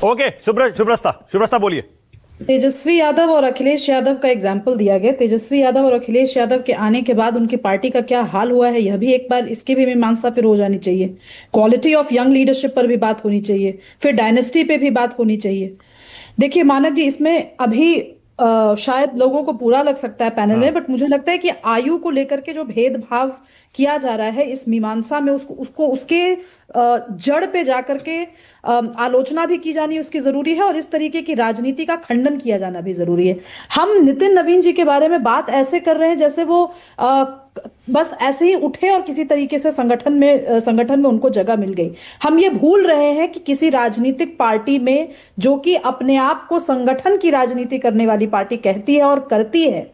Okay, शुभ्रस्ता बोलिए। तेजस्वी यादव और अखिलेश यादव का एग्जाम्पल दिया गया। तेजस्वी यादव और अखिलेश यादव के आने के बाद उनकी पार्टी का क्या हाल हुआ है, यह भी एक बार इसकी भी मीमांसा फिर हो जानी चाहिए। क्वालिटी ऑफ यंग लीडरशिप पर भी बात होनी चाहिए, फिर डायनेस्टी पे भी बात होनी चाहिए। देखिए मानक जी, इसमें अभी शायद लोगों को बुरा लग सकता है पैनल में, बट मुझे लगता है कि आयु को लेकर के जो भेदभाव किया जा रहा है इस मीमांसा में, उसको उसको उसके जड़ पे जाकर के आलोचना भी की जानी उसकी जरूरी है, और इस तरीके की राजनीति का खंडन किया जाना भी जरूरी है। हम नितिन नवीन जी के बारे में बात ऐसे कर रहे हैं जैसे वो बस ऐसे ही उठे और किसी तरीके से संगठन में उनको जगह मिल गई। हम ये भूल रहे हैं कि किसी राजनीतिक पार्टी में, जो कि अपने आप को संगठन की राजनीति करने वाली पार्टी कहती है और करती है,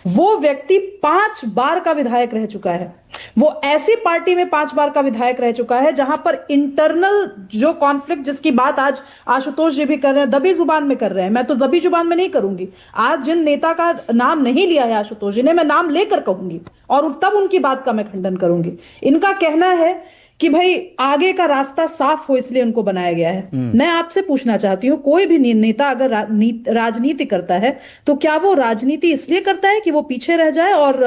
वो व्यक्ति 5 बार का विधायक रह चुका है। वो ऐसी पार्टी में 5 बार का विधायक रह चुका है जहां पर इंटरनल जो कॉन्फ्लिक्ट, जिसकी बात आज आशुतोष जी भी कर रहे हैं, दबी जुबान में कर रहे हैं, मैं तो दबी जुबान में नहीं करूंगी। आज जिन नेता का नाम नहीं लिया है आशुतोष जी ने, मैं नाम लेकर कहूंगी और तब उनकी बात का मैं खंडन करूंगी। इनका कहना है कि भाई आगे का रास्ता साफ हो इसलिए उनको बनाया गया है। मैं आपसे पूछना चाहती हूं, कोई भी नेता अगर राजनीति करता है तो क्या वो राजनीति इसलिए करता है कि वो पीछे रह जाए और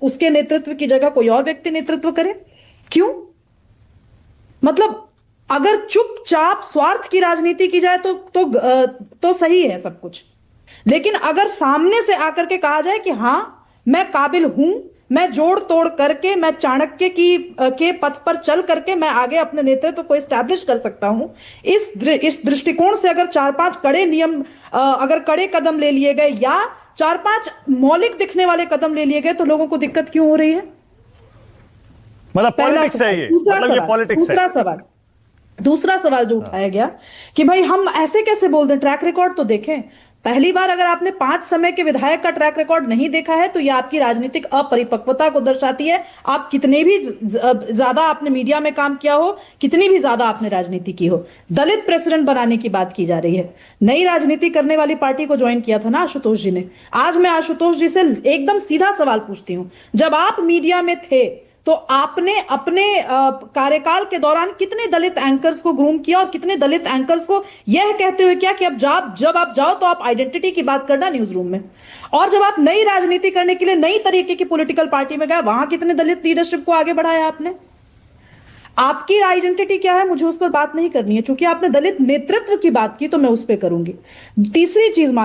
उसके नेतृत्व की जगह कोई और व्यक्ति नेतृत्व करे? क्यों? मतलब अगर चुपचाप स्वार्थ की राजनीति की जाए तो सही है सब कुछ, लेकिन अगर सामने से आकर के कहा जाए कि हां मैं काबिल हूं, मैं जोड़ तोड़ करके, मैं चाणक्य के पथ पर चल करके मैं आगे अपने नेतृत्व को एस्टैब्लिश कर सकता हूं, इस दृष्टिकोण से अगर 4-5 कड़े नियम, अगर कड़े कदम ले लिए गए या 4-5 मौलिक दिखने वाले कदम ले लिए गए, तो लोगों को दिक्कत क्यों हो रही है? मतलब पॉलिटिक्स है ये, मतलब ये पॉलिटिक्स है। दूसरा सवाल जो उठाया गया कि भाई हम ऐसे कैसे बोल दें, ट्रैक रिकॉर्ड तो देखें। पहली बार अगर आपने 5 समय के विधायक का ट्रैक रिकॉर्ड नहीं देखा है तो यह आपकी राजनीतिक अपरिपक्वता को दर्शाती है। आप कितने भी ज्यादा आपने मीडिया में काम किया हो, कितनी भी ज्यादा आपने राजनीति की हो, दलित प्रेसिडेंट बनाने की बात की जा रही है। नई राजनीति करने वाली पार्टी को ज्वाइन किया था ना आशुतोष जी ने। आज मैं आशुतोष जी से एकदम सीधा सवाल पूछती हूं, जब आप मीडिया में थे तो आपने अपने कार्यकाल के दौरान कितने दलित एंकर्स को ग्रूम किया और कितने दलित एंकर्स को यह कहते हुए क्या कि अब जब आप जाओ तो आप आइडेंटिटी की बात करना न्यूज रूम में, और जब आप नई राजनीति करने के लिए नई तरीके की पॉलिटिकल पार्टी में गए, वहां कितने दलित लीडरशिप को आगे बढ़ाया आपने? आपकी आइडेंटिटी क्या है, मुझे उस पर बात नहीं करनी है। चूंकि आपने दलित नेतृत्व की बात की तो मैं उस पर करूंगी। तीसरी चीज